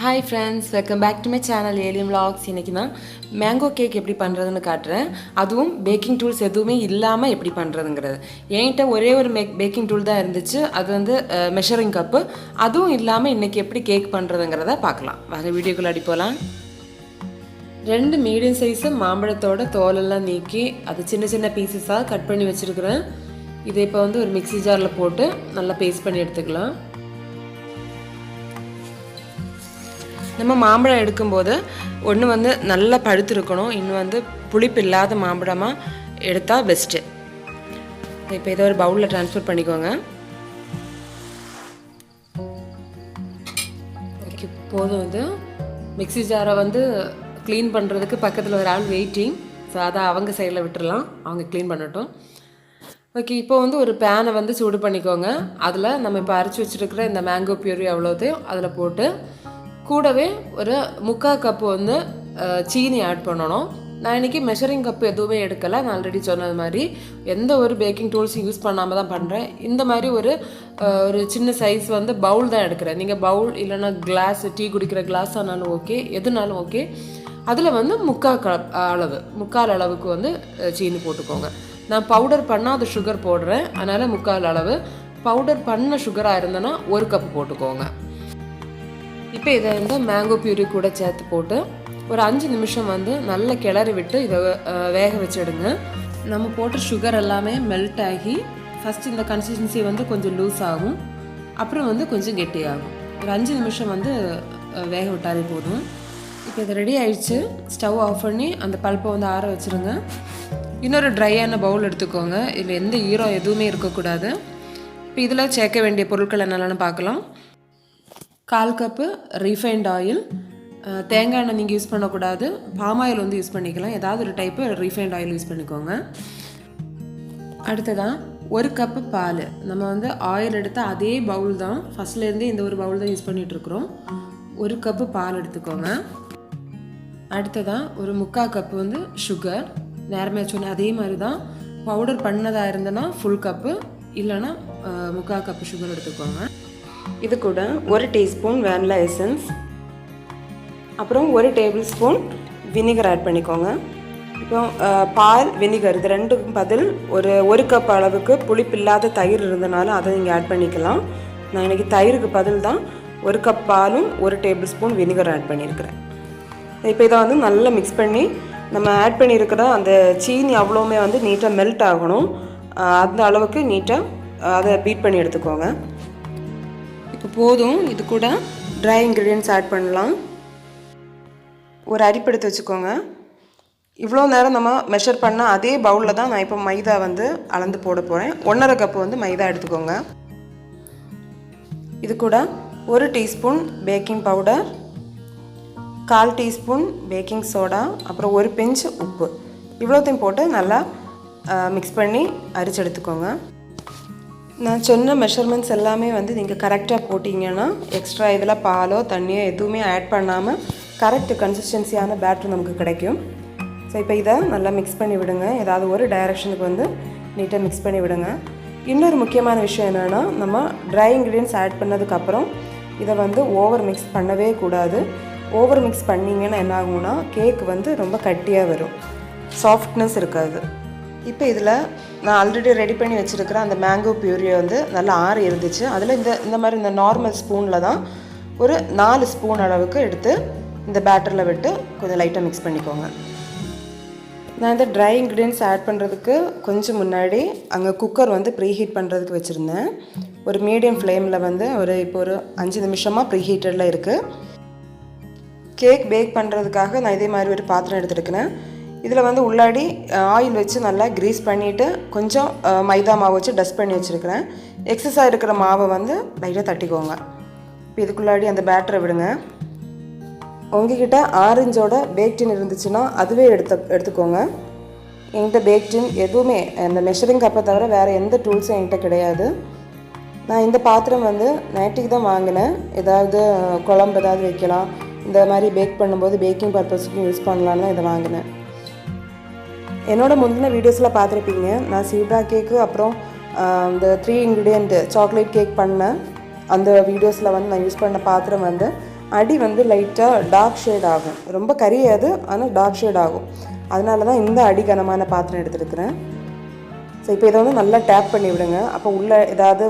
Hi friends, welcome back to my channel Alien Vlogs. இன்னைக்கு நான் mango cake எப்படி பண்றதுன்னு காட்டுறேன். அதுவும் பேக்கிங் டூல்ஸ் எதுவுமே இல்லாம எப்படி பண்றதுங்கிறது. என்கிட்ட ஒரே ஒரு பேக்கிங் டூல் தான் இருந்துச்சு. அது வந்து மெஷரிங் கப். அதுவும் இல்லாம இன்னைக்கு எப்படி கேக் பண்றதுங்கறத பார்க்கலாம். வாங்க வீடியோக்குள்ள அடி போலாம். ரெண்டு மீடியம் சைஸ் மாம்பழத்தோட தோல் எல்லாம் நீக்கி அது சின்ன சின்ன பீசஸா கட் பண்ணி வச்சிருக்கேன். இதை இப்போ வந்து ஒரு மிக்ஸி ஜார்ல போட்டு நல்லா பேஸ்ட் பண்ணி எடுத்துக்கலாம். நம்ம மாம்பழம் எடுக்கும்போது ஒன்று வந்து நல்லா பழுத்து இருக்கணும், இன்னும் வந்து புளிப்பு இல்லாத மாம்பழமாக எடுத்தால் பெஸ்ட்டு. இப்போ இதை ஒரு பவுலில் ட்ரான்ஸ்ஃபர் பண்ணிக்கோங்க. போதும். வந்து மிக்ஸி ஜாரை வந்து க்ளீன் பண்ணுறதுக்கு பக்கத்தில் ஒரு ஆள் வெயிட்டிங். ஸோ அதை அவங்க சைடில் விட்டுடலாம், அவங்க க்ளீன் பண்ணட்டும். ஓகே, இப்போ வந்து ஒரு பேனை வந்து சூடு பண்ணிக்கோங்க. அதில் நம்ம இப்போ அரைச்சி வச்சுருக்கிற இந்த மேங்கோ பியூரி எவ்வளோத்தையும் அதில் போட்டு கூடவே ஒரு 3/4 கப்பு வந்து சீனி ஆட் பண்ணணும். நான் இன்றைக்கி மெஷரிங் கப்பு எதுவுமே எடுக்கலை. நான் ஆல்ரெடி சொன்னது மாதிரி எந்த ஒரு பேக்கிங் டூல்ஸும் யூஸ் பண்ணாமல் தான் பண்ணுறேன். இந்த மாதிரி ஒரு சின்ன சைஸ் வந்து பவுல் தான் எடுக்கிறேன். நீங்கள் பவுல் இல்லைன்னா கிளாஸ், டீ குடிக்கிற கிளாஸ் ஆனாலும் ஓகே, எதுனாலும் ஓகே. அதில் வந்து 3/4 அளவுக்கு வந்து சீனி போட்டுக்கோங்க. நான் பவுடர் பண்ணாத சுகர் போடுறேன், அதனால் 3/4 அளவு. பவுடர் பண்ண சுகராக இருந்தேன்னா 1 கப்பு போட்டுக்கோங்க. இப்போ இதை வந்து மேங்கோ பியூரி கூட சேர்த்து போட்டு ஒரு 5 நிமிஷம் வந்து நல்லா கிளறி விட்டு இதை வேக வச்சிடுங்க. நம்ம போட்ட சுகர் எல்லாமே மெல்ட் ஆகி ஃபஸ்ட் இந்த கன்சிஸ்டன்சி வந்து கொஞ்சம் லூஸ் ஆகும், அப்புறம் வந்து கொஞ்சம் கெட்டியாகும். ஒரு 5 நிமிஷம் வந்து வேக விட்டாலே போதும். இப்போ இது ரெடி ஆயிடுச்சு. ஸ்டவ் ஆஃப் பண்ணி அந்த பல்ப்பை வந்து ஆற வச்சுருங்க. இன்னொரு ட்ரையான பவுல் எடுத்துக்கோங்க. இதில் எந்த ஈரம் எதுவுமே இருக்கக்கூடாது. இப்போ இதில் சேர்க்க வேண்டிய பொருட்கள் என்னென்னு பார்க்கலாம். 1/4 கப்பு ரீஃபைண்ட் ஆயில். தேங்காய் எண்ணெய் நீங்கள் யூஸ் பண்ணக்கூடாது, பாம் ஆயில் வந்து யூஸ் பண்ணிக்கலாம். ஏதாவது ஒரு டைப்பு ரீஃபைண்ட் ஆயில் யூஸ் பண்ணிக்கோங்க. அடுத்ததான் 1 கப்பு பால். நம்ம வந்து ஆயில் எடுத்த அதே பவுல் தான், ஃபஸ்ட்லேருந்தே இந்த ஒரு பவுல் தான் யூஸ் பண்ணிகிட்ருக்குறோம். 1 கப்பு பால் எடுத்துக்கோங்க. அடுத்ததான் ஒரு 3/4 கப்பு வந்து சுகர். நேரமே சொன்ன அதே மாதிரி தான், பவுடர் பண்ணதாக இருந்ததுன்னா ஃபுல் கப்பு, இல்லைன்னா 3/4 கப்பு சுகர் எடுத்துக்கோங்க. இது கூட 1 டீஸ்பூன் வேனிலா எசன்ஸ், அப்புறம் 1 டேபிள் ஸ்பூன் வினிகர் ஆட் பண்ணிக்கோங்க. இப்போ பால், வினிகர் இது ரெண்டுக்கும் பதில் ஒரு கப் அளவுக்கு புளிப்பு இல்லாத தயிர் இருந்தனால அதை நீங்கள் ஆட் பண்ணிக்கலாம். நான் இன்றைக்கி தயிருக்கு பதில் தான் 1 கப் பாலும் 1 டேபிள் ஸ்பூன் வினிகர் ஆட் பண்ணியிருக்கிறேன். இப்போ இதை வந்து நல்லா மிக்ஸ் பண்ணி நம்ம ஆட் பண்ணியிருக்கிற அந்த சீனி அவ்வளோவுமே வந்து நீட்டாக மெல்ட் ஆகணும். அந்த அளவுக்கு நீட்டாக அதை பீட் பண்ணி எடுத்துக்கோங்க. இப்போ போதும். இது கூட ட்ரை இன்க்ரீடியன்ட்ஸ் ஆட் பண்ணலாம். ஒரு அரிப்பு எடுத்து வச்சுக்கோங்க. இவ்வளோ நேரம் நம்ம மெஷர் பண்ண அதே பவுலில் தான் நான் இப்போ மைதா வந்து அளந்து போட போகிறேன். 1/2 கப்பு வந்து மைதா எடுத்துக்கோங்க. இது கூட 1 teaspoon baking powder, 1/4 teaspoon baking soda, அப்புறம் 1 பிஞ்ச் உப்பு. இவ்வளோத்தையும் போட்டு நல்லா மிக்ஸ் பண்ணி அரிச்சு எடுத்துக்கோங்க. நான் சொன்ன மெஷர்மெண்ட்ஸ் எல்லாமே வந்து நீங்கள் கரெக்டாக போட்டிங்கன்னா எக்ஸ்ட்ரா இதில் பாலோ தண்ணியோ எதுவுமே ஆட் பண்ணாமல் கரெக்ட் கன்சிஸ்டன்சியான பேட்டர் நமக்கு கிடைக்கும். ஸோ இப்போ இதை நல்லா மிக்ஸ் பண்ணி விடுங்க. ஏதாவது ஒரு டைரெக்ஷனுக்கு வந்து நீட்டாக மிக்ஸ் பண்ணி விடுங்க. இன்னொரு முக்கியமான விஷயம் என்னென்னா, நம்ம ட்ரை இன்க்ரீடியன்ட்ஸ் ஆட் பண்ணதுக்கப்புறம் இதை வந்து ஓவர் மிக்ஸ் பண்ணவே கூடாது. ஓவர் மிக்ஸ் பண்ணிங்கன்னா என்ன ஆகும்னா கேக் வந்து ரொம்ப கட்டியாக வரும், சாஃப்ட்னஸ் இருக்காது. இப்போ இதில் நான் ஆல்ரெடி ரெடி பண்ணி வச்சுருக்கிற அந்த மேங்கோ பியூரியை வந்து நல்லா ஆறி இருந்துச்சு. அதில் இந்த மாதிரி இந்த நார்மல் ஸ்பூனில் தான் ஒரு 4 ஸ்பூன் அளவுக்கு எடுத்து இந்த பேட்டரில் விட்டு கொஞ்சம் லைட்டாக மிக்ஸ் பண்ணிக்கோங்க. நான் இந்த ட்ரை இன்க்ரீடியன்ட்ஸ் ஆட் பண்ணுறதுக்கு கொஞ்சம் முன்னாடி அங்கே குக்கர் வந்து ப்ரீஹீட் பண்ணுறதுக்கு வச்சுருந்தேன். ஒரு மீடியம் ஃப்ளேமில் வந்து இப்போ ஒரு 5 நிமிஷமாக ப்ரீஹீட்டடில் இருக்குது. கேக் பேக் பண்ணுறதுக்காக நான் இதே மாதிரி ஒரு பாத்திரம் எடுத்துருக்கிறேன். இதில் வந்து உள்ளாடி ஆயில் வச்சு நல்லா க்ரீஸ் பண்ணிவிட்டு கொஞ்சம் மைதா மாவு வச்சு டஸ்ட் பண்ணி வச்சுருக்கிறேன். எக்ஸஸாக இருக்கிற மாவை வந்து லைட்டாக தட்டிக்கோங்க. இப்போ இதுக்குள்ளாடி அந்த பேட்டரை விடுங்க. உங்ககிட்ட ஆரஞ்சோட பேக் டின் இருந்துச்சுன்னா அதுவே எடுத்துக்கோங்க. என்கிட்ட பேக் டின் எதுவுமே அந்த மெஷரிங் கப்பை தவிர வேறு எந்த டூல்ஸும் என்கிட்ட கிடையாது. நான் இந்த பாத்திரம் வந்து நைட்டுக்கு தான் வாங்கினேன். ஏதாவது குழம்பு ஏதாவது வைக்கலாம், இந்த மாதிரி பேக் பண்ணும்போது பேக்கிங் பர்பஸுக்கும் யூஸ் பண்ணலான்னு தான் இதை வாங்கினேன். என்னோட முந்தின வீடியோஸில் பார்த்துருப்பீங்க. நான் சீப்ரா கேக்கு அப்புறம் இந்த 3 இன்க்ரீடியண்ட் சாக்லேட் கேக் பண்ணேன். அந்த வீடியோஸில் வந்து நான் யூஸ் பண்ண பாத்திரம் வந்து அடி வந்து லைட்டாக டார்க் ஷேட் ஆகும். ரொம்ப கரியாது, ஆனால் டார்க் ஷேட் ஆகும். அதனால தான் இந்த அடி கனமான பாத்திரம் எடுத்துருக்கிறேன். ஸோ இப்போ இதை வந்து நல்லா டேப் பண்ணி விடுங்க. அப்போ உள்ளே ஏதாவது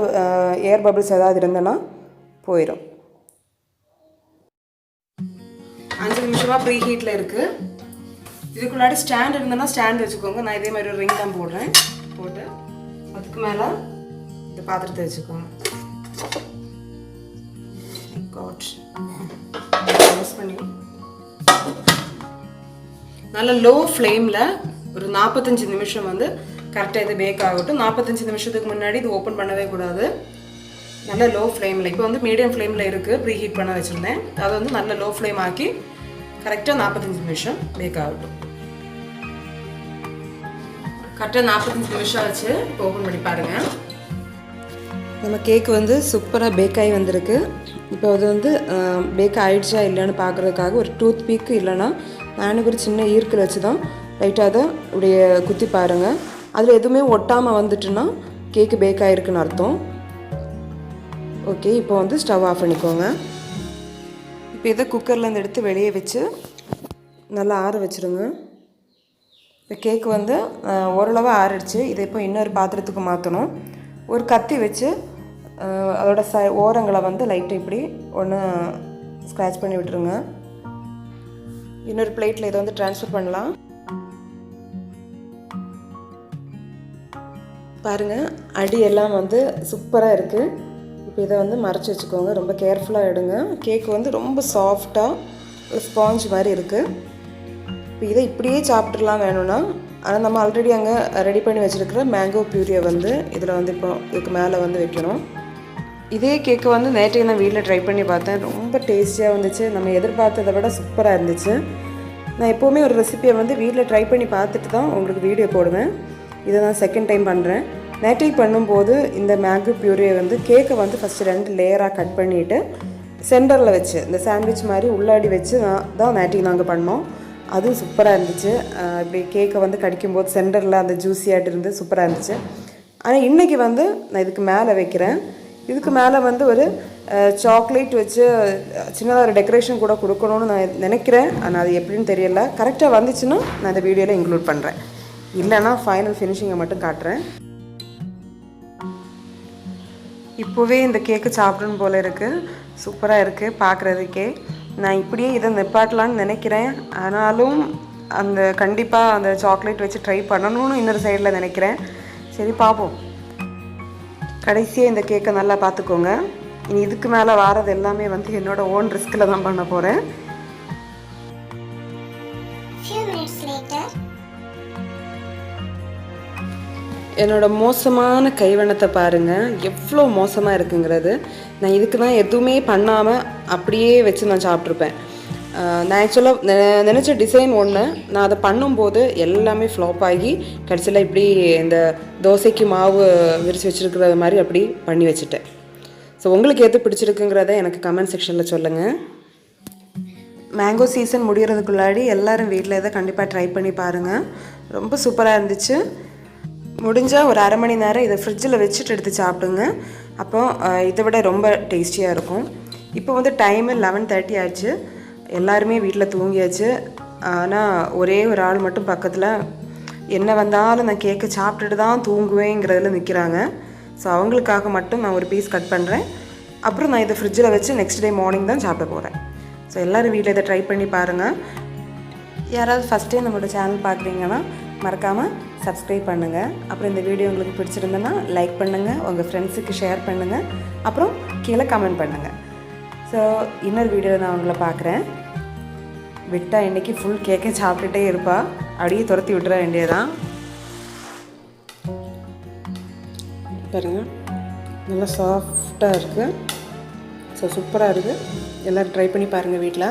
ஏர் பபிள்ஸ் ஏதாவது இருந்ததுன்னா போயிடும். 5 நிமிஷமாக ப்ரீ ஹீட்டில் இருக்குது. இதுக்குள்ளாடி ஸ்டாண்ட் இருந்ததுன்னா ஸ்டாண்ட் வச்சுக்கோங்க. நான் இதே மாதிரி ஒரு ரிங் தான் போடுறேன். போட்டு அதுக்கு மேலே இந்த பாத்திரத்தை வச்சுக்கோங்க. பண்ணி நல்ல லோ ஃப்ளேமில் ஒரு 45 நிமிஷம் வந்து கரெக்டாக இது பேக் ஆகட்டும். 45 நிமிஷத்துக்கு முன்னாடி இது ஓப்பன் பண்ணவே கூடாது. நல்ல லோ ஃப்ளேமில், இப்போ வந்து மீடியம் ஃப்ளேமில் இருக்குது, ப்ரீ ஹீட் பண்ண வச்சுருந்தேன். அதை வந்து நல்ல லோ ஃப்ளேம் ஆக்கி கரெக்டாக 45 நிமிஷம் பேக் ஆகட்டும். கரெக்டாக 45 நிமிஷம் ஆச்சு. இப்போ ஓப்பன் பண்ணி பாருங்கள். நம்ம கேக் வந்து சூப்பராக பேக் ஆகி வந்திருக்கு. இப்போ அது வந்து பேக் ஆகிடுச்சா இல்லைன்னு பார்க்குறதுக்காக ஒரு டூத் பீக்கு இல்லைன்னா நானுக்கு ஒரு சின்ன ஈர்க்கில் வச்சு தான் லைட்டாக அதை உடைய குத்தி பாருங்கள். அதில் எதுவுமே ஒட்டாமல் வந்துட்டுன்னா கேக்கு பேக் ஆகிருக்குன்னு அர்த்தம். ஓகே, இப்போ வந்து ஸ்டவ் ஆஃப் பண்ணிக்கோங்க. இப்போ இதை குக்கர்லேருந்து எடுத்து வெளியே வச்சு நல்லா ஆற வச்சுருங்க. இப்போ கேக்கு வந்து ஓரளவு ஆறிடுச்சு. இதை இப்போ இன்னொரு பாத்திரத்துக்கு மாற்றணும். ஒரு கத்தி வச்சு அதோட ஓரங்களை வந்து லைட்டாக இப்படி ஒன்று ஸ்க்ராட்ச் பண்ணி விட்டுருங்க. இன்னொரு பிளேட்டில் இதை வந்து ட்ரான்ஸ்ஃபர் பண்ணலாம். பாருங்கள், அடி எல்லாம் வந்து சூப்பராக இருக்குது. இப்போ இதை வந்து மறைச்சி வச்சுக்கோங்க. ரொம்ப கேர்ஃபுல்லாக எடுங்க. கேக் வந்து ரொம்ப சாஃப்டாக ஒரு ஸ்பாஞ்ச் மாதிரி இருக்குது. இப்போ இதை இப்படியே சாப்பிட்றலாம் வேணும்னா, ஆனால் நம்ம ஆல்ரெடி அங்கே ரெடி பண்ணி வச்சுருக்கிற மேங்கோ பியூரியை வந்து இதில் வந்து இப்போ இதுக்கு மேலே வந்து வைக்கணும். இதே கேக்கு வந்து நேற்றைக்கு நான் வீட்டில் ட்ரை பண்ணி பார்த்தேன். ரொம்ப டேஸ்டியாக வந்துச்சு. நம்ம எதிர்பார்த்ததை விட சூப்பராக இருந்துச்சு. நான் எப்போவுமே ஒரு ரெசிபியை வந்து வீட்டில் ட்ரை பண்ணி பார்த்துட்டு தான் உங்களுக்கு வீடியோ போடுவேன். இதை நான் செகண்ட் டைம் பண்ணுறேன். நேற்றைக்கு பண்ணும்போது இந்த மேங்கோ பியூரியை வந்து கேக்கை வந்து ஃபஸ்ட்டு 2 லேயராக கட் பண்ணிவிட்டு சென்டரில் வச்சு இந்த சாண்ட்விச் மாதிரி உள்ளாடி வச்சு தான் நேற்றைக்கு நாங்கள் பண்ணோம். அதுவும் சூப்பராக இருந்துச்சு. இப்படி கேக்கை வந்து கடிக்கும்போது சென்டரில் அந்த ஜூஸியாகிட்டு இருந்து சூப்பராக இருந்துச்சு. ஆனால் இன்றைக்கி வந்து நான் இதுக்கு மேலே வைக்கிறேன். இதுக்கு மேலே வந்து ஒரு சாக்லேட் வச்சு சின்னதாக ஒரு டெக்கரேஷன் கூட கொடுக்கணும்னு நான் நினைக்கிறேன். ஆனால் அது எப்படின்னு தெரியல. கரெக்டாக வந்துச்சுன்னா நான் இந்த வீடியோவில் இன்க்ளூட் பண்ணுறேன். இல்லைன்னா ஃபைனல் ஃபினிஷிங்கை மட்டும் காட்டுறேன். இப்போவே இந்த கேக்கு சாப்பிடணும் போல் இருக்குது. சூப்பராக இருக்குது பார்க்குறதுக்கே. நான் இப்படியே இதை நிப்பாட்டலான்னு நினைக்கிறேன். ஆனாலும் அந்த கண்டிப்பாக அந்த சாக்லேட் வச்சு ட்ரை பண்ணணும்னு இன்னொரு சைடில் நினைக்கிறேன். சரி பார்ப்போம். கடைசியாக இந்த கேக்கை நல்லா பார்த்துக்கோங்க. இனி இதுக்கு மேலே வாரது எல்லாமே வந்து என்னோடய ஓன் ரிஸ்கில் தான் பண்ண போகிறேன். என்னோடய மோசமான கைவண்ணத்தை பாருங்கள், எவ்வளோ மோசமாக இருக்குங்கிறது. நான் இதுக்கு தான் எதுவுமே பண்ணாமல் அப்படியே வச்சு நான் சாப்பிட்ருப்பேன். நான் ஆக்சுவலாக நினச்ச டிசைன் ஒன்று, நான் அதை பண்ணும்போது எல்லாமே ஃப்ளாப் ஆகி கடைசியில் இப்படி இந்த தோசைக்கு மாவு விரித்து வச்சுருக்கிறது மாதிரி அப்படி பண்ணி வச்சுட்டேன். ஸோ உங்களுக்கு எது பிடிச்சிருக்குங்கிறத எனக்கு கமெண்ட் செக்ஷனில் சொல்லுங்கள். மேங்கோ சீசன் முடிகிறதுக்குள்ளாடி எல்லோரும் வீட்டில் இதை கண்டிப்பாக ட்ரை பண்ணி பாருங்கள். ரொம்ப சூப்பராக இருந்துச்சு. முடிஞ்சால் ஒரு அரை மணி நேரம் இதை ஃப்ரிட்ஜில் வச்சுட்டு எடுத்து சாப்பிடுங்க. அப்போ இதை விட ரொம்ப டேஸ்டியாக இருக்கும். இப்போ வந்து டைமு 11:30 ஆச்சு. எல்லாருமே வீட்டில் தூங்கியாச்சு. ஆனால் ஒரே ஒரு ஆள் மட்டும் பக்கத்தில் என்ன வந்தாலும் நான் கேக்கு சாப்பிட்டுட்டு தான் தூங்குவேங்கிறதுல நிற்கிறாங்க. ஸோ அவங்களுக்காக மட்டும் நான் ஒரு பீஸ் கட் பண்ணுறேன். அப்புறம் நான் இதை ஃப்ரிட்ஜில் வச்சு நெக்ஸ்ட் டே மார்னிங் தான் சாப்பிட போகிறேன். ஸோ எல்லோரும் வீட்டில் இதை ட்ரை பண்ணி பாருங்கள். யாராவது ஃபஸ்ட் டைம் நம்மளோட சேனல் பார்க்குறீங்கன்னா மறக்காமல் சப்ஸ்கிரைப் பண்ணுங்கள். அப்புறம் இந்த வீடியோ உங்களுக்கு பிடிச்சிருந்தேன்னா லைக் பண்ணுங்கள், உங்கள் ஃப்ரெண்ட்ஸுக்கு ஷேர் பண்ணுங்கள், அப்புறம் கீழே கமெண்ட் பண்ணுங்கள். ஸோ இன்னொரு வீடியோவில் நான் உங்களை பார்க்குறேன். விட்டால் இன்றைக்கி ஃபுல் கேக்கை சாப்பிட்டுட்டே இருப்பா. அப்படியே துரத்தி விட்டுற வேண்டியதான். பாருங்கள், நல்லா சாஃப்டாக இருக்குது. ஸோ சூப்பராக இருக்குது. எல்லோரும் ட்ரை பண்ணி பாருங்கள் வீட்டில்.